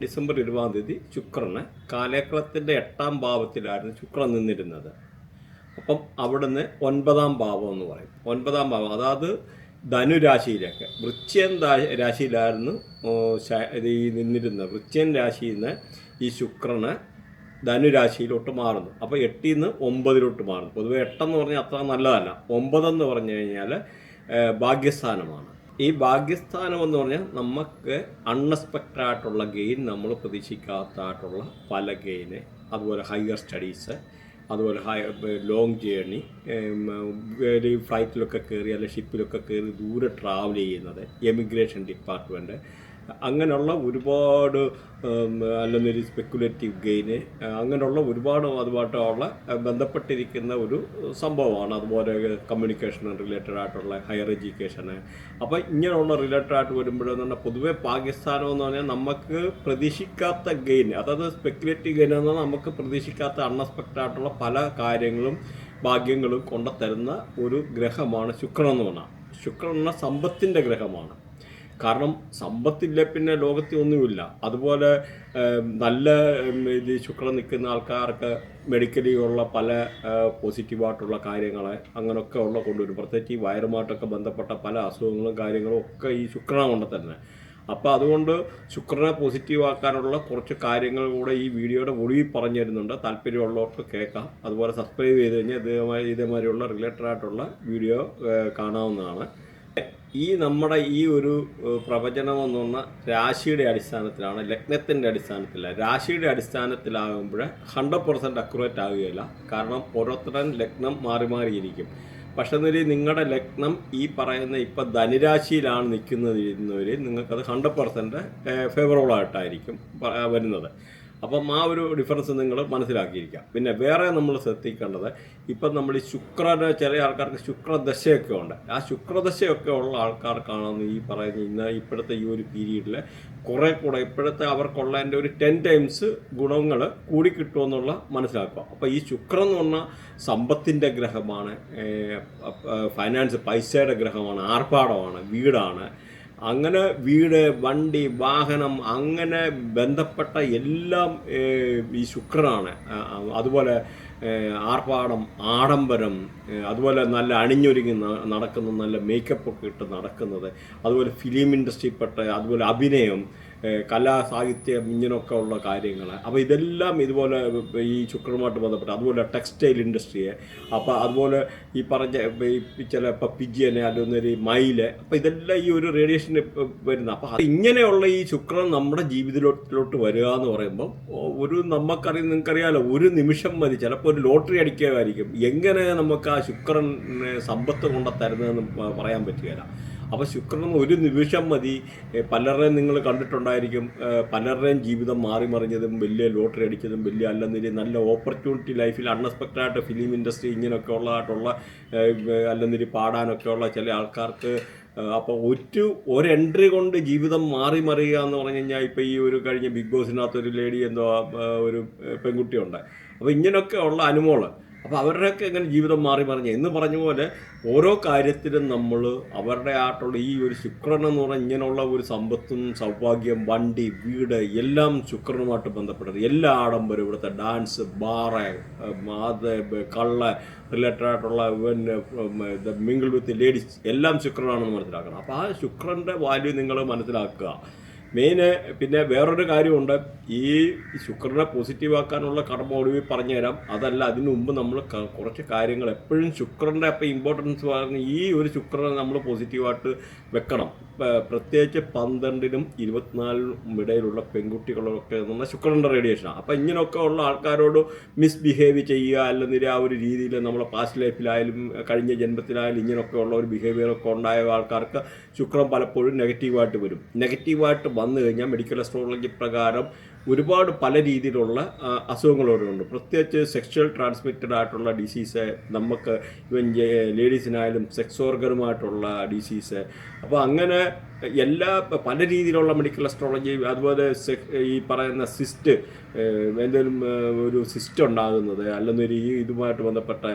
December 20 ശുക്രന് കാലേക്കളത്തിൻ്റെ 8ാം ഭാവത്തിലായിരുന്നു ശുക്രൻ നിന്നിരുന്നത്. അപ്പം അവിടുന്ന് 9ാം ഭാവം എന്ന് പറയും. 9ാം ഭാവം അതായത് ധനുരാശിയിലേക്ക് വൃശ്ചികൻ രാശിയിലായിരുന്നു ഈ നിന്നിരുന്നത്. വൃശ്ചികൻ രാശിയിൽ നിന്ന് ഈ ശുക്രന് ധനുരാശിയിലോട്ട് മാറുന്നു. അപ്പോൾ 8ൽ നിന്ന് 9ലോട്ട് മാറുന്നു. പൊതുവെ 8 പറഞ്ഞാൽ അത്ര നല്ലതല്ല. 9 പറഞ്ഞു കഴിഞ്ഞാൽ ഭാഗ്യസ്ഥാനമാണ്. ഈ ഭാഗ്യസ്ഥാനം എന്ന് പറഞ്ഞാൽ നമുക്ക് അൺഎക്സ്പെക്റ്റഡ് ആയിട്ടുള്ള ഗെയിൻ, നമ്മൾ പ്രതീക്ഷിക്കാത്തതായിട്ടുള്ള പല ഗെയിന്, അതുപോലെ ഹയർ സ്റ്റഡീസ്, അതുപോലെ ലോങ് ജേർണി, ഫ്ലൈറ്റിലൊക്കെ കയറി അല്ലെങ്കിൽ ഷിപ്പിലൊക്കെ കയറി ദൂരെ ട്രാവൽ ചെയ്യുന്നത്, എമിഗ്രേഷൻ ഡിപ്പാർട്ട്മെൻറ്റ്, അങ്ങനെയുള്ള ഒരുപാട് അല്ലെന്നൊരു സ്പെക്കുലേറ്റീവ് ഗെയിന്, അങ്ങനെയുള്ള ഒരുപാട് അതുമായിട്ടുള്ള ബന്ധപ്പെട്ടിരിക്കുന്ന ഒരു സംഭവമാണ്. അതുപോലെ കമ്മ്യൂണിക്കേഷൻ റിലേറ്റഡ് ആയിട്ടുള്ള ഹയർ എഡ്യൂക്കേഷന്. അപ്പോൾ ഇങ്ങനെയുള്ള റിലേറ്റഡ് ആയിട്ട് വരുമ്പോഴെന്ന് പറഞ്ഞാൽ പൊതുവെ പാകിസ്ഥാനം എന്ന് പറഞ്ഞാൽ നമുക്ക് പ്രതീക്ഷിക്കാത്ത ഗെയിൻ, അതായത് സ്പെക്കുലേറ്റീവ് ഗെയിൻ എന്നാൽ നമുക്ക് പ്രതീക്ഷിക്കാത്ത അൺഎക്സ്പെക്റ്റഡ് ആയിട്ടുള്ള പല കാര്യങ്ങളും ഭാഗ്യങ്ങളും കൊണ്ടുതരുന്ന ഒരു ഗ്രഹമാണ് ശുക്രൻ എന്ന് പറഞ്ഞാൽ. ശുക്രൻ എന്ന സമ്പത്തിൻ്റെ ഗ്രഹമാണ്. കാരണം സമ്പത്തില്ല പിന്നെ ലോകത്തിൽ ഒന്നുമില്ല. അതുപോലെ നല്ല ഇത് ശുക്രൻ നിൽക്കുന്ന ആൾക്കാർക്ക് മെഡിക്കലി ഉള്ള പല പോസിറ്റീവായിട്ടുള്ള കാര്യങ്ങൾ അങ്ങനെയൊക്കെ ഉള്ള കൊണ്ടുവരും. പ്രത്യേകിച്ച് ഈ വയറുമായിട്ടൊക്കെ ബന്ധപ്പെട്ട പല അസുഖങ്ങളും കാര്യങ്ങളും ഒക്കെ ഈ ശുക്രനെ കൊണ്ട് തന്നെ. അപ്പോൾ അതുകൊണ്ട് ശുക്രനെ പോസിറ്റീവാക്കാനുള്ള കുറച്ച് കാര്യങ്ങൾ കൂടെ ഈ വീഡിയോയുടെ ഒടുവിൽ പറഞ്ഞു തരുന്നുണ്ട്. താല്പര്യമുള്ളവർക്ക് കേൾക്കാം. അതുപോലെ സബ്സ്ക്രൈബ് ചെയ്ത് കഴിഞ്ഞാൽ ഇതേമാതിരിയുള്ള റിലേറ്റഡ് ആയിട്ടുള്ള വീഡിയോ കാണാവുന്നതാണ്. ഈ നമ്മുടെ ഈ ഒരു പ്രവചനം എന്ന് പറഞ്ഞാൽ രാശിയുടെ അടിസ്ഥാനത്തിലാണ്, ലഗ്നത്തിൻ്റെ അടിസ്ഥാനത്തില്ല. രാശിയുടെ അടിസ്ഥാനത്തിലാകുമ്പോൾ 100% അക്യുറേറ്റ് ആവുകയില്ല. കാരണം ഓരോരുത്തരും ലഗ്നം മാറി മാറിയിരിക്കും. പക്ഷേ നിങ്ങളുടെ ലഗ്നം ഈ പറയുന്ന ഇപ്പം ധനുരാശിയിലാണ് നിൽക്കുന്നവർ, നിങ്ങൾക്കത് 100% ഫേവറബിൾ ആയിട്ടായിരിക്കും വരുന്നത്. അപ്പം ആ ഒരു ഡിഫറൻസ് നിങ്ങൾ മനസ്സിലാക്കിയിരിക്കാം. പിന്നെ വേറെ നമ്മൾ ശ്രദ്ധിക്കേണ്ടത്, ഇപ്പം നമ്മൾ ഈ ശുക്രന് ചില ആൾക്കാർക്ക് ശുക്രദശയൊക്കെ ഉണ്ട്. ആ ശുക്രദശയൊക്കെ ഉള്ള ആൾക്കാർക്കാണെന്ന് ഈ പറയുന്ന ഇപ്പോഴത്തെ ഈ ഒരു പീരീഡിൽ കുറേ കൂടെ ഇപ്പോഴത്തെ അവർക്കുള്ളതിൻ്റെ ഒരു 10 times ഗുണങ്ങൾ കൂടി കിട്ടുമെന്നുള്ള മനസ്സിലാക്കുക. അപ്പോൾ ഈ ശുക്രൻ എന്ന് പറഞ്ഞാൽ സമ്പത്തിൻ്റെ ഗ്രഹമാണ്, ഫൈനാൻസ് പൈസയുടെ ഗ്രഹമാണ്, ആർഭാടമാണ്, വീടാണ്. അങ്ങനെ വീട്, വണ്ടി, വാഹനം, അങ്ങനെ ബന്ധപ്പെട്ട എല്ലാം ഈ ശുക്രനാണ്. അതുപോലെ ആർഭാടം, ആഡംബരം, അതുപോലെ നല്ല അണിഞ്ഞൊരുങ്ങി നടക്കുന്ന, നല്ല മേക്കപ്പൊക്കെ ഇട്ട് നടക്കുന്നത്, അതുപോലെ ഫിലിം ഇൻഡസ്ട്രിയിൽപ്പെട്ട, അതുപോലെ അഭിനയം, കലാ, സാഹിത്യം, ഇങ്ങനെയൊക്കെ ഉള്ള കാര്യങ്ങൾ. അപ്പോൾ ഇതെല്ലാം ഇതുപോലെ ഈ ശുക്രനുമായിട്ട് ബന്ധപ്പെട്ട്, അതുപോലെ ടെക്സ്റ്റൈൽ ഇൻഡസ്ട്രിയെ, അപ്പോൾ അതുപോലെ ഈ പറഞ്ഞ ചില ഇപ്പം പിജിയനെ അല്ലെങ്കിൽ മയില്, അപ്പോൾ ഇതെല്ലാം ഈ ഒരു റേഡിയേഷൻ വരുന്ന. അപ്പോൾ ഇങ്ങനെയുള്ള ഈ ശുക്രൻ നമ്മുടെ ജീവിതത്തിലോട്ട് വരിക എന്ന് പറയുമ്പോൾ നിങ്ങൾക്കറിയാലോ, ഒരു നിമിഷം മതി, ചിലപ്പോൾ ഒരു ലോട്ടറി അടിക്കുകയായിരിക്കും. എങ്ങനെ നമുക്ക് ആ ശുക്രൻ സമ്പത്ത് കൊണ്ട തരുന്നതെന്ന് പറയാൻ പറ്റുകയില്ല. അപ്പോൾ ശുക്രൻ ഒരു നിമിഷം മതി. പലരുടെയും നിങ്ങൾ കണ്ടിട്ടുണ്ടായിരിക്കും, പലരുടെയും ജീവിതം മാറി മറിഞ്ഞതും, വലിയ ലോട്ടറി അടിച്ചതും, വലിയ അല്ലെന്നില്ല നല്ല ഓപ്പർച്യൂണിറ്റി ലൈഫിൽ അൺഎക്സ്പെക്റ്റഡ് ആയിട്ട് ഫിലിം ഇൻഡസ്ട്രി ഇങ്ങനെയൊക്കെ ഉള്ളതായിട്ടുള്ള അല്ലെന്നില്ല പാടാനൊക്കെ ഉള്ള ചില ആൾക്കാർക്ക്. അപ്പോൾ ഒരു എൻട്രി കൊണ്ട് ജീവിതം മാറി മറിയുക എന്ന് പറഞ്ഞു കഴിഞ്ഞാൽ, ഇപ്പോൾ ഈ ഒരു കഴിഞ്ഞ ബിഗ് ബോസിനകത്ത് ഒരു ലേഡി ഒരു പെൺകുട്ടിയുണ്ട്. അപ്പോൾ ഇങ്ങനെയൊക്കെ ഉള്ള അനുമോള്, അപ്പോൾ അവരുടെയൊക്കെ എങ്ങനെ ജീവിതം മാറി മറിഞ്ഞു എന്ന് പറഞ്ഞ പോലെ ഓരോ കാര്യത്തിലും നമ്മൾ അവരുടെ ആയിട്ടുള്ള ഈ ഒരു ശുക്രൻ എന്ന് പറഞ്ഞാൽ ഇങ്ങനെയുള്ള ഒരു സമ്പത്തും സൗഭാഗ്യം, വണ്ടി, വീട് എല്ലാം ശുക്രനുമായിട്ട് ബന്ധപ്പെട്ടത്. എല്ലാ ആഡംബരം, ഇവിടുത്തെ ഡാൻസ്, ബാറ്, അത് കള്ള റിലേറ്റഡ് ആയിട്ടുള്ള മിങ്കിൾ വിത്ത് ലേഡീസ് എല്ലാം ശുക്രനാണെന്ന് മനസ്സിലാക്കണം. അപ്പോൾ ആ ശുക്രൻ്റെ വാല്യൂ നിങ്ങൾ മനസ്സിലാക്കുക. മെയിന് പിന്നെ വേറൊരു കാര്യമുണ്ട്, ഈ ശുക്രനെ പോസിറ്റീവാക്കാനുള്ള കർമ്മ ഒടുവിൽ പറഞ്ഞുതരാം. അതല്ല, അതിനു മുമ്പ് നമ്മൾ കുറച്ച് കാര്യങ്ങൾ എപ്പോഴും ശുക്രൻ്റെ അപ്പം ഇമ്പോർട്ടൻസ് പറഞ്ഞ് ഈ ഒരു ശുക്രനെ നമ്മൾ പോസിറ്റീവായിട്ട് വെക്കണം. പ്രത്യേകിച്ച് 12നും 24നും ഇടയിലുള്ള പെൺകുട്ടികളൊക്കെ എന്നാൽ ശുക്രൻ്റെ റേഡിയേഷനാണ്. അപ്പം ഇങ്ങനെയൊക്കെ ഉള്ള ആൾക്കാരോട് മിസ്ബിഹേവ് ചെയ്യുക, അല്ലെങ്കിൽ ആ ഒരു രീതിയിൽ നമ്മളെ പാസ്റ്റ് ലൈഫിലായാലും കഴിഞ്ഞ ജന്മത്തിലായാലും ഇങ്ങനെയൊക്കെ ഉള്ള ഒരു ബിഹേവിയറൊക്കെ ഉണ്ടായ ആൾക്കാർക്ക് ശുക്രൻ പലപ്പോഴും നെഗറ്റീവായിട്ട് വരും. നെഗറ്റീവായിട്ട് വന്നു കഴിഞ്ഞാൽ മെഡിക്കൽ അസ്ട്രോളജി പ്രകാരം ഒരുപാട് പല രീതിയിലുള്ള അസുഖങ്ങളുണ്ട്. പ്രത്യേകിച്ച് സെക്ഷൽ ട്രാൻസ്മിറ്റഡ് ആയിട്ടുള്ള ഡിസീസ്, നമുക്ക് ഇവൻ ലേഡീസിനായാലും സെക്സ് ഓർഗനുമായിട്ടുള്ള ഡിസീസ്. അപ്പോൾ അങ്ങനെ എല്ലാ പല രീതിയിലുള്ള മെഡിക്കൽ അസ്ട്രോളജി, അതുപോലെ ഈ പറയുന്ന സിസ്റ്റ്, എന്തെങ്കിലും ഒരു സിസ്റ്റ് ഉണ്ടാകുന്നത്, അല്ലെങ്കിൽ ഇതുമായിട്ട് ബന്ധപ്പെട്ട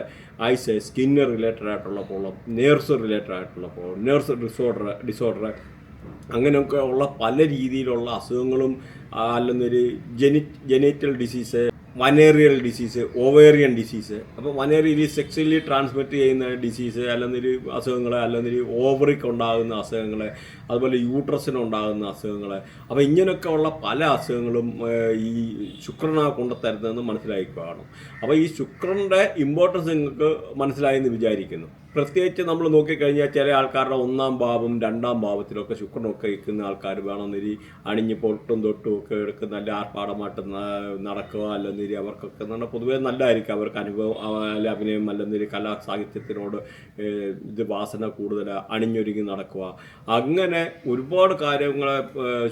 ഐസ്, സ്കിന്ന് റിലേറ്റഡ് ആയിട്ടുള്ള പ്രോബ്ലം, നേഴ്സ് റിലേറ്റഡ് ആയിട്ടുള്ള പ്രോബ്ലം, നേഴ്സ് ഡിസോർഡർ, അങ്ങനെയൊക്കെ ഉള്ള പല രീതിയിലുള്ള അസുഖങ്ങളും അല്ലെന്നൊരു genital disease, venereal disease, ovarian disease. അപ്പോൾ വനേറിയൽ സെക്സ്വലി ട്രാൻസ്മിറ്റ് ചെയ്യുന്ന ഡിസീസ്, അല്ലെങ്കിൽ അസുഖങ്ങൾ, അല്ലെങ്കിൽ ഓവറിക്ക് ഉണ്ടാകുന്ന അസുഖങ്ങൾ, അതുപോലെ യൂട്രസിനുണ്ടാകുന്ന അസുഖങ്ങൾ. അപ്പോൾ ഇങ്ങനെയൊക്കെ ഉള്ള പല അസുഖങ്ങളും ഈ ശുക്രനാ കൊണ്ടുതരുന്നതെന്ന് മനസ്സിലാക്കിക്കാണും. അപ്പോൾ ഈ ശുക്രൻ്റെ ഇമ്പോർട്ടൻസ് നിങ്ങൾക്ക് മനസ്സിലായെന്ന് വിചാരിക്കുന്നു. പ്രത്യേകിച്ച് നമ്മൾ നോക്കിക്കഴിഞ്ഞാൽ ചില ആൾക്കാരുടെ 1-ാം ഭാവം 2-ാം ഭാവത്തിലൊക്കെ ശുക്രനൊക്കെ ഇരിക്കുന്ന ആൾക്കാർ വേണമെന്നൊരു അണിഞ്ഞ് പൊട്ടും തൊട്ടും ഒക്കെ എടുക്കുന്ന നല്ല ആർപ്പാടമായിട്ട് നടക്കുക, അല്ലെന്നൊരു അവർക്കൊക്കെ എന്ന് പറഞ്ഞാൽ പൊതുവേ നല്ലതായിരിക്കും. അവർക്ക് അനുഭവം, അല്ല അഭിനയം, അല്ലെന്നൊരു കലാ സാഹിത്യത്തിനോട് ഇത് വാസന കൂടുതൽ, അണിഞ്ഞൊരുങ്ങി നടക്കുക. അങ്ങനെ ഒരുപാട് കാര്യങ്ങളെ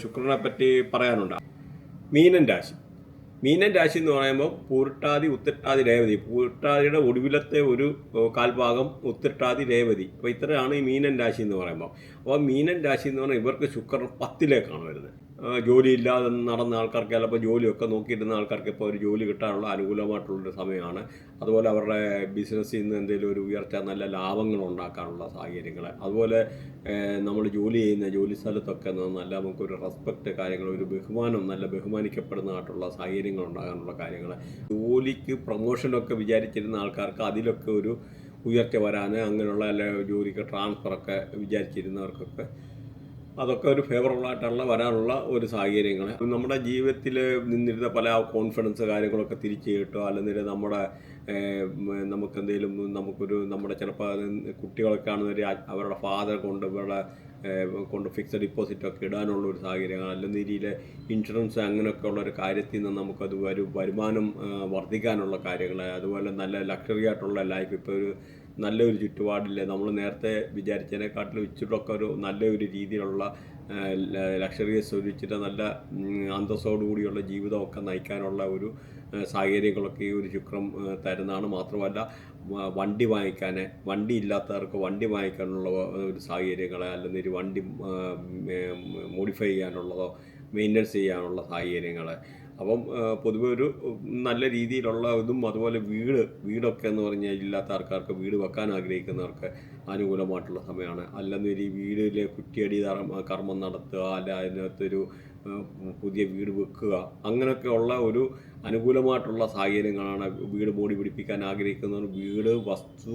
ശുക്രനെ പറ്റി പറയാനുണ്ട്. മീനൻ രാശി എന്ന് പറയുമ്പോൾ പൂരട്ടാതി, ഉത്രട്ടാതി, രേവതി. പൂരട്ടാതിയുടെ ഒടുവിലത്തെ ഒരു കാൽഭാഗം ഉത്രട്ടാതി, രേവതി. അപ്പോൾ ഇത്രയാണ് ഈ മീനൻ രാശി എന്ന് പറയുമ്പോൾ. അപ്പോൾ മീനൻ രാശി എന്ന് പറഞ്ഞാൽ ഇവർക്ക് ശുക്രൻ 10ലേക്കാണ് വരുന്നത്. ജോലിയില്ലാതെ നടന്ന ആൾക്കാർക്ക്, ചിലപ്പോൾ ജോലിയൊക്കെ നോക്കിയിരുന്ന ആൾക്കാർക്ക് ഇപ്പോൾ ഒരു ജോലി കിട്ടാനുള്ള അനുകൂലമായിട്ടുള്ളൊരു സമയമാണ്. അതുപോലെ അവരുടെ ബിസിനസ്സിൽ നിന്ന് എന്തെങ്കിലും ഒരു ഉയർച്ച, നല്ല ലാഭങ്ങൾ ഉണ്ടാക്കാനുള്ള സാഹചര്യങ്ങൾ. അതുപോലെ നമ്മൾ ജോലി ചെയ്യുന്ന ജോലി സ്ഥലത്തൊക്കെ നല്ല നമുക്കൊരു റെസ്പെക്റ്റ് കാര്യങ്ങൾ, ഒരു ബഹുമാനം, നല്ല ബഹുമാനിക്കപ്പെടുന്നതായിട്ടുള്ള സാഹചര്യങ്ങൾ ഉണ്ടാകാനുള്ള കാര്യങ്ങൾ. ജോലിക്ക് പ്രൊമോഷനൊക്കെ വിചാരിച്ചിരുന്ന ആൾക്കാർക്ക് അതിലൊക്കെ ഒരു ഉയർച്ച വരാൻ, അങ്ങനെയുള്ള അല്ല ജോലിക്ക് ട്രാൻസ്ഫറൊക്കെ വിചാരിച്ചിരുന്നവർക്കൊക്കെ അതൊക്കെ ഒരു ഫേവറബിളായിട്ടുള്ള വരാനുള്ള ഒരു സാഹചര്യങ്ങൾ. നമ്മുടെ ജീവിതത്തിൽ നിന്നിരുന്ന പല കോൺഫിഡൻസ് കാര്യങ്ങളൊക്കെ തിരിച്ചു കിട്ടുക, അല്ലെങ്കിൽ നമുക്കെന്തെങ്കിലും നമ്മുടെ ചിലപ്പോൾ കുട്ടികളൊക്കെ ആണെന്നൊരു അവരുടെ ഫാദർ കൊണ്ട് ഫിക്സഡ് ഡിപ്പോസിറ്റൊക്കെ ഇടാനുള്ള ഒരു സാഹചര്യങ്ങൾ, അല്ലെങ്കിൽ രീതിയിൽ ഇൻഷുറൻസ് അങ്ങനെയൊക്കെ ഉള്ള ഒരു കാര്യത്തിൽ നിന്ന് നമുക്കത് വരുമാനം വർദ്ധിക്കാനുള്ള കാര്യങ്ങൾ. അതുപോലെ നല്ല ലക്ഷറി ആയിട്ടുള്ള ലൈഫ്, ഇപ്പോൾ ഒരു നല്ലൊരു ചുറ്റുപാടില്ല, നമ്മൾ നേരത്തെ വിചാരിച്ചതിനെക്കാട്ടിലും ഇച്ചിട്ടൊക്കെ ഒരു നല്ലൊരു രീതിയിലുള്ള ലക്ഷറിയസ് ഒഴിച്ചിട്ട് നല്ല അന്തസ്സോടുകൂടിയുള്ള ജീവിതമൊക്കെ നയിക്കാനുള്ള ഒരു സാഹചര്യങ്ങളൊക്കെ ഈ ഒരു ശുക്രം തരുന്നതാണ്. മാത്രമല്ല വണ്ടി ഇല്ലാത്തവർക്ക് വണ്ടി വാങ്ങിക്കാനുള്ള ഒരു സാഹചര്യങ്ങൾ, അല്ലെങ്കിൽ ഒരു വണ്ടി മോഡിഫൈ ചെയ്യാനുള്ളതോ മെയിൻ്റനൻസ് ചെയ്യാനുള്ള സാഹചര്യങ്ങൾ. അപ്പം പൊതുവെ ഒരു നല്ല രീതിയിലുള്ള ഇതും, അതുപോലെ വീടൊക്കെ എന്ന് പറഞ്ഞാൽ ഇല്ലാത്ത ആൾക്കാർക്ക് വീട് വെക്കാൻ ആഗ്രഹിക്കുന്നവർക്ക് അനുകൂലമായിട്ടുള്ള സമയമാണ്. അല്ലെന്നൊരു വീടിലെ കുറ്റിയടി കർമ്മം നടത്തുക, അല്ല അതിനകത്തൊരു പുതിയ വീട് വെക്കുക, അങ്ങനെയൊക്കെ ഉള്ള ഒരു അനുകൂലമായിട്ടുള്ള സാഹചര്യങ്ങളാണ്. വീട് മോടി പിടിപ്പിക്കാൻ ആഗ്രഹിക്കുന്നവർ, വീട് വസ്തു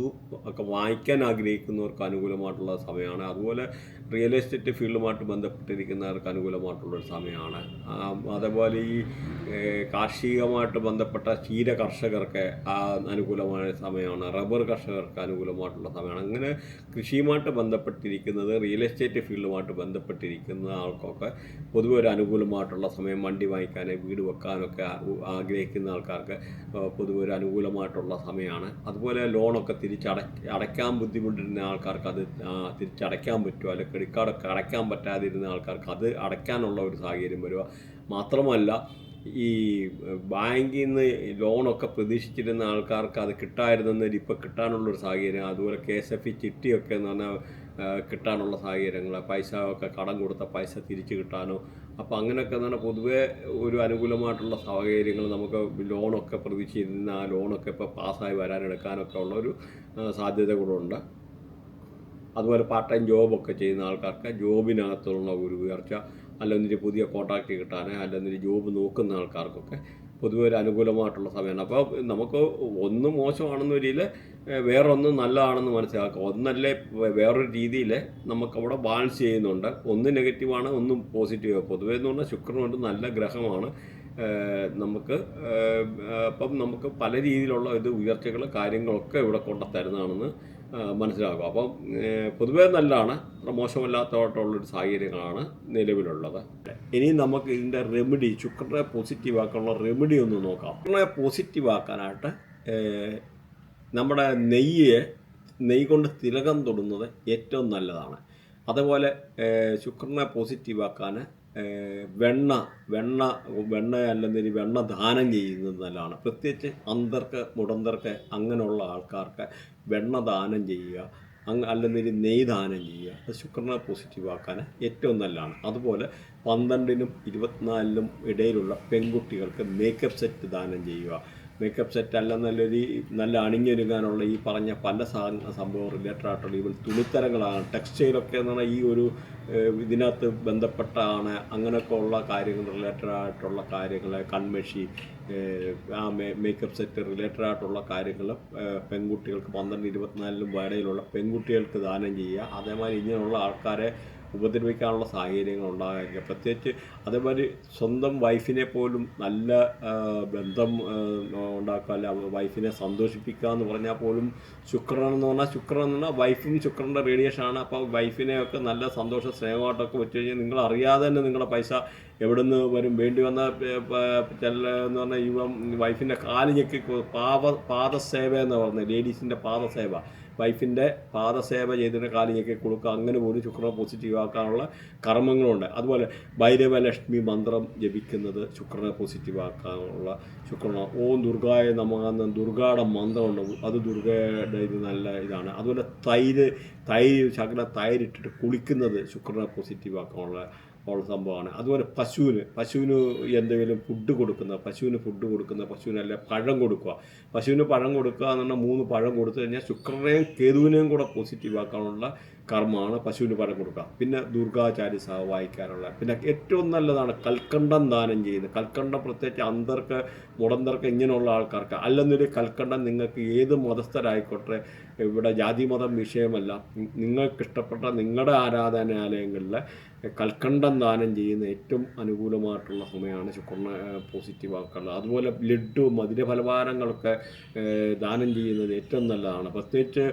ഒക്കെ വാങ്ങിക്കാൻ ആഗ്രഹിക്കുന്നവർക്ക് അനുകൂലമായിട്ടുള്ള സമയമാണ്. അതുപോലെ റിയൽ എസ്റ്റേറ്റ് ഫീൽഡുമായിട്ട് ബന്ധപ്പെട്ടിരിക്കുന്നവർക്ക് അനുകൂലമായിട്ടുള്ളൊരു സമയമാണ്. അതേപോലെ ഈ കാർഷികമായിട്ട് ബന്ധപ്പെട്ട ക്ഷീര കർഷകർക്ക് അനുകൂലമായ സമയമാണ്. റബ്ബർ കർഷകർക്ക് അനുകൂലമായിട്ടുള്ള സമയമാണ്. അങ്ങനെ കൃഷിയുമായിട്ട് ബന്ധപ്പെട്ടിരിക്കുന്നത്, റിയൽ എസ്റ്റേറ്റ് ഫീൽഡുമായിട്ട് ബന്ധപ്പെട്ടിരിക്കുന്ന ആൾക്കൊക്കെ പൊതുവെ ഒരു അനുകൂലമായിട്ടുള്ള സമയം. വണ്ടി വാങ്ങിക്കാൻ, വീട് വെക്കാനൊക്കെ ആഗ്രഹിക്കുന്ന ആൾക്കാർക്ക് പൊതുവെ ഒരു അനുകൂലമായിട്ടുള്ള സമയമാണ്. അതുപോലെ ലോണൊക്കെ അടയ്ക്കാൻ ബുദ്ധിമുട്ടിരുന്ന ആൾക്കാർക്ക് അത് തിരിച്ചടയ്ക്കാൻ പറ്റുമോ, അല്ലെങ്കിൽ ക്രെഡിറ്റ് കാർഡൊക്കെ അടയ്ക്കാൻ പറ്റാതിരുന്ന ആൾക്കാർക്ക് അത് അടയ്ക്കാനുള്ള ഒരു സാഹചര്യം വരിക. മാത്രമല്ല ഈ ബാങ്കിൽ നിന്ന് ലോണൊക്കെ പ്രതീക്ഷിച്ചിരുന്ന ആൾക്കാർക്ക് അത് കിട്ടായിരുന്നെങ്കിൽ ഇപ്പോൾ കിട്ടാനുള്ളൊരു സാഹചര്യം. അതുപോലെ KSF ചിട്ടിയൊക്കെ എന്ന് പറഞ്ഞാൽ കിട്ടാനുള്ള സാഹചര്യങ്ങൾ, പൈസ ഒക്കെ കടം കൊടുത്ത പൈസ തിരിച്ച് കിട്ടാനോ. അപ്പോൾ അങ്ങനെയൊക്കെ എന്ന് പറഞ്ഞാൽ പൊതുവേ ഒരു അനുകൂലമായിട്ടുള്ള സാഹചര്യങ്ങൾ, നമുക്ക് ലോണൊക്കെ പ്രതീക്ഷിച്ചിരുന്ന ആ ലോണൊക്കെ ഇപ്പോൾ പാസ്സായി വരാനെടുക്കാനൊക്കെ ഉള്ളൊരു സാധ്യതകളുണ്ട്. അതുപോലെ പാർട്ട് ടൈം ജോബൊക്കെ ചെയ്യുന്ന ആൾക്കാർക്ക് ജോബിനകത്തുള്ള ഒരു ഉയർച്ച, അല്ലെങ്കിൽ പുതിയ കോൺട്രാക്റ്റ് കിട്ടാൻ, അല്ലെങ്കിൽ ജോബ് നോക്കുന്ന ആൾക്കാർക്കൊക്കെ പൊതുവെ ഒരു അനുകൂലമായിട്ടുള്ള സമയമാണ്. അപ്പോൾ നമുക്ക് ഒന്ന് മോശമാണെന്ന രീതിയിൽ വേറൊന്ന് നല്ലതാണെന്ന് മനസ്സിലാക്കുക. ഒന്നല്ലേ വേറൊരു രീതിയിൽ നമുക്കവിടെ ബാലൻസ് ചെയ്യുന്നുണ്ട്. ഒന്ന് നെഗറ്റീവാണ്, ഒന്ന് പോസിറ്റീവ്. പൊതുവേ എന്ന് പറഞ്ഞാൽ ശുക്രനുണ്ട്, നല്ല ഗ്രഹമാണ് നമുക്ക്. അപ്പം നമുക്ക് പല രീതിയിലുള്ള ഉയർച്ചകൾ കാര്യങ്ങളൊക്കെ ഇവിടെ കൊണ്ടുതരുന്നതാണെന്ന് മനസ്സിലാക്കുക. അപ്പം പൊതുവേ നല്ലതാണ്, മോശമല്ലാത്തതായിട്ടുള്ളൊരു സാഹചര്യങ്ങളാണ് നിലവിലുള്ളത്. ഇനി നമുക്ക് ഇതിൻ്റെ റെമഡി, ശുക്രനെ പോസിറ്റീവ് ആക്കാനുള്ള റെമഡി ഒന്ന് നോക്കാം. ശുക്രനെ പോസിറ്റീവ് ആക്കാനായിട്ട് നമ്മുടെ നെയ്യ് കൊണ്ട് തിലകം തൊടുന്നത് ഏറ്റവും നല്ലതാണ്. അതുപോലെ ശുക്രനെ പോസിറ്റീവ് ആക്കാൻ വെണ്ണ അല്ലെങ്കിൽ വെണ്ണ ദാനം ചെയ്യുന്നത് നല്ലതാണ്. പ്രത്യേകിച്ച് മുടന്തർക്ക് അങ്ങനെയുള്ള ആൾക്കാർക്ക് വെണ്ണ ദാനം ചെയ്യുക, അല്ലെങ്കിൽ നെയ്യ് ദാനം ചെയ്യുക, അത് ശുക്രനെ പോസിറ്റീവ് ആക്കാൻ ഏറ്റവും നല്ലതാണ്. അതുപോലെ 12-നും 24-നും ഇടയിലുള്ള പെൺകുട്ടികൾക്ക് മേക്കപ്പ് സെറ്റ് ദാനം ചെയ്യുക. മേക്കപ്പ് സെറ്റ് അല്ല നല്ല അണിഞ്ഞൊരുങ്ങാനുള്ള ഈ പറഞ്ഞ പല സംഭവം റിലേറ്റഡ് ആയിട്ടുള്ള ഈവൻ തുണിത്തരങ്ങളാണ്, ടെക്സ്റ്റൈലൊക്കെ എന്ന് പറഞ്ഞാൽ ഈ ഒരു ഇതിനകത്ത് ബന്ധപ്പെട്ടാണ്. അങ്ങനെയൊക്കെ ഉള്ള കാര്യങ്ങൾ റിലേറ്റഡ് ആയിട്ടുള്ള കാര്യങ്ങൾ, കൺമഷി, ആ മേക്കപ്പ് സെറ്റ് റിലേറ്റഡ് ആയിട്ടുള്ള കാര്യങ്ങൾ പെൺകുട്ടികൾക്ക് 12-24 ഇടയിലുള്ള പെൺകുട്ടികൾക്ക് ദാനം ചെയ്യുക. അതേമാതിരി ഇങ്ങനെയുള്ള ആൾക്കാരെ ഉപദ്രവിക്കാനുള്ള സാഹചര്യങ്ങൾ ഉണ്ടാകാതിരിക്കുക. പ്രത്യേകിച്ച് അതേമാതിരി സ്വന്തം വൈഫിനെ പോലും നല്ല ബന്ധം ഉണ്ടാക്കുക, അല്ല വൈഫിനെ സന്തോഷിപ്പിക്കുക എന്ന് പറഞ്ഞാൽ പോലും ശുക്രൻ എന്ന് പറഞ്ഞാൽ വൈഫും ശുക്രൻ്റെ റേഡിയേഷനാണ്. അപ്പോൾ വൈഫിനെയൊക്കെ നല്ല സന്തോഷ സ്നേഹമായിട്ടൊക്കെ വെച്ച് കഴിഞ്ഞാൽ നിങ്ങൾ അറിയാതെ തന്നെ നിങ്ങളുടെ പൈസ എവിടെ നിന്ന് വരും. വേണ്ടി വന്ന എന്ന് പറഞ്ഞാൽ വൈഫിൻ്റെ കാല് ഞെക്കി പാദസേവ എന്ന് പറഞ്ഞത്, ലേഡീസിൻ്റെ പാദസേവ, വൈഫിൻ്റെ പാദസേവ ചെയ്തിട്ട് കാല് ഞെക്കി കൊടുക്കുക. അങ്ങനെ പോലും ശുക്രനെ പോസിറ്റീവ് ആക്കാനുള്ള കർമ്മങ്ങളുണ്ട്. അതുപോലെ ഭൈരവലക്ഷ്മി മന്ത്രം ജപിക്കുന്നത് ശുക്രനെ പോസിറ്റീവ് ആക്കാനുള്ള ഓം ദുർഗായ നമ ദുർഗയുടെ മന്ത്രമുണ്ട്, അത് ദുർഗയുടെ ഇത് നല്ല ഇതാണ്. അതുപോലെ ശകല തൈരിട്ടിട്ട് കുളിക്കുന്നത് ശുക്രനെ പോസിറ്റീവ് ആക്കാനുള്ള സംഭവമാണ്. അതുപോലെ പശുവിന് എന്തെങ്കിലും പശുവിന് പശുവിനല്ല പഴം കൊടുക്കുക. പശുവിന് പഴം കൊടുക്കുക എന്ന് പറഞ്ഞാൽ 3 പഴം കൊടുത്തു കഴിഞ്ഞാൽ ശുക്രനെയും കേതുവിനെയും കൂടെ പോസിറ്റീവ് ആക്കാനുള്ള കർമ്മമാണ് പശുവിന് പഴം കൊടുക്കുക. പിന്നെ ദുർഗാചാര്യ വായിക്കാനുള്ള, പിന്നെ ഏറ്റവും നല്ലതാണ് കൽക്കണ്ടം ദാനം ചെയ്യുന്നത്. കൽക്കണ്ടം പ്രത്യേകിച്ച് മുടന്തർക്ക് ഇങ്ങനെയുള്ള ആൾക്കാർക്ക്, അല്ലെന്നൊരു കൽക്കണ്ടം നിങ്ങൾക്ക് ഏത് മതസ്ഥരായിക്കോട്ടെ, ഇവിടെ ജാതി മതം വിഷയമല്ല, നിങ്ങൾക്കിഷ്ടപ്പെട്ട നിങ്ങളുടെ ആരാധനാലയങ്ങളിൽ കൽക്കണ്ടം ദാനം ചെയ്യുന്ന ഏറ്റവും അനുകൂലമായിട്ടുള്ള സമയമാണ് ശുക്രനെ പോസിറ്റീവ് ആക്കാനുള്ളത്. അതുപോലെ ലഡ്ഡു, മധുരഫലഹാരങ്ങളൊക്കെ ദാനം ചെയ്യുന്നത് ഏറ്റവും നല്ലതാണ്. പ്രത്യേകിച്ച്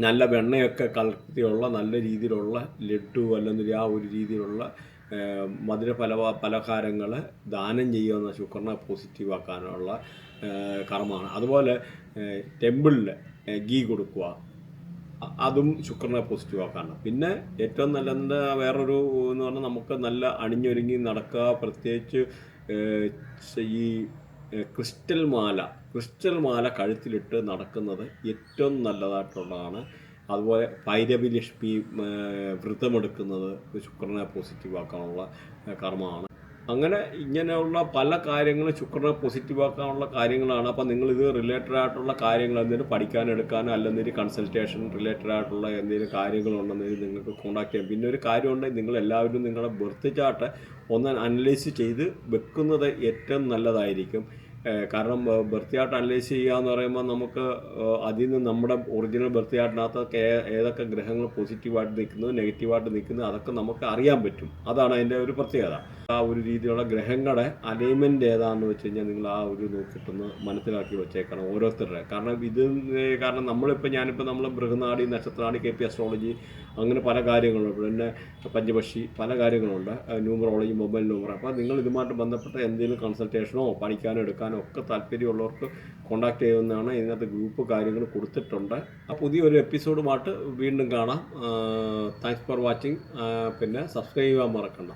നല്ല വെണ്ണയൊക്കെ കലർത്തിയുള്ള നല്ല രീതിയിലുള്ള ലഡ്ഡു അല്ലെങ്കിൽ ആ ഒരു രീതിയിലുള്ള പലഹാരങ്ങൾ ദാനം ചെയ്യുന്ന ശുക്രനെ പോസിറ്റീവ് ആക്കാനുള്ള കർമ്മമാണ്. അതുപോലെ ടെമ്പിളിൽ ഗീ കൊടുക്കുക, അതും ശുക്രനെ പോസിറ്റീവ് ആക്കാനാണ്. പിന്നെ ഏറ്റവും നല്ലതിൻ്റെ വേറൊരു എന്ന് പറഞ്ഞാൽ നമുക്ക് നല്ല അണിഞ്ഞൊരുങ്ങി നടക്കുക. പ്രത്യേകിച്ച് ഈ ക്രിസ്റ്റൽ മാല കഴുത്തിലിട്ട് നടക്കുന്നത് ഏറ്റവും നല്ലതായിട്ടുള്ളതാണ്. അതുപോലെ ഭൈരവി ലക്ഷ്മി വ്രതമെടുക്കുന്നത് ശുക്രനെ പോസിറ്റീവ് ആക്കാനുള്ള കർമ്മമാണ്. അങ്ങനെ ഇങ്ങനെയുള്ള പല കാര്യങ്ങളും ശുക്രനെ പോസിറ്റീവ് ആക്കാനുള്ള കാര്യങ്ങളാണ്. അപ്പോൾ നിങ്ങളിത് റിലേറ്റഡ് ആയിട്ടുള്ള കാര്യങ്ങൾ എന്തെങ്കിലും പഠിക്കാനെടുക്കാനോ അല്ലെങ്കിൽ കൺസൾട്ടേഷൻ റിലേറ്റഡ് ആയിട്ടുള്ള എന്തെങ്കിലും കാര്യങ്ങളുണ്ടെങ്കിൽ നിങ്ങൾക്ക് കോൺടാക്ട് ചെയ്യാം. പിന്നെ ഒരു കാര്യമുണ്ട്, നിങ്ങളെല്ലാവരും നിങ്ങളുടെ ബർത്ത് ചാർട്ട് ഒന്ന് അനലൈസ് ചെയ്ത് വെക്കുന്നത് ഏറ്റവും നല്ലതായിരിക്കും. കാരണം ബർത്ത് ചാർട്ട് അനലൈസ് ചെയ്യുക എന്ന് പറയുമ്പോൾ നമുക്ക് അതിൽ നിന്ന് നമ്മുടെ ഒറിജിനൽ ബർത്ത് ചാർട്ടിനകത്ത് ഏതൊക്കെ ഗ്രഹങ്ങൾ പോസിറ്റീവായിട്ട് നിൽക്കുന്നു, നെഗറ്റീവായിട്ട് നിൽക്കുന്നു, അതൊക്കെ നമുക്ക് അറിയാൻ പറ്റും. അതാണ് അതിൻ്റെ ഒരു പ്രത്യേകത. ആ ഒരു രീതിയിലുള്ള ഗ്രഹങ്ങളുടെ അലൈൻമെൻറ്റ് ഏതാണെന്ന് വെച്ച് കഴിഞ്ഞാൽ നിങ്ങൾ ആ ഒരു നോക്കിയിട്ടൊന്ന് മനസ്സിലാക്കി വെച്ചേക്കണം ഓരോരുത്തരുടെ. കാരണം നമ്മൾ ബൃഹനാടി, നക്ഷത്രാടി, KP അസ്ട്രോളജി, അങ്ങനെ പല കാര്യങ്ങളുണ്ട്. പിന്നെ പഞ്ചപക്ഷി, പല കാര്യങ്ങളുണ്ട്, ന്യൂമറോളജി, മൊബൈൽ നമ്പർ. അപ്പോൾ നിങ്ങൾ ഇതുമായിട്ട് ബന്ധപ്പെട്ട എന്തെങ്കിലും കൺസൾട്ടേഷനോ പഠിക്കാനോ എടുക്കാനോ ഒക്കെ താല്പര്യമുള്ളവർക്ക് കോൺടാക്ട് ചെയ്യുന്നതാണ്. ഇതിനകത്ത് ഗ്രൂപ്പ് കാര്യങ്ങൾ കൊടുത്തിട്ടുണ്ട്. ആ പുതിയൊരു എപ്പിസോഡുമായിട്ട് വീണ്ടും കാണാം. Thanks for watching. പിന്നെ സബ്സ്ക്രൈബ് ചെയ്യാൻ മറക്കണ്ട.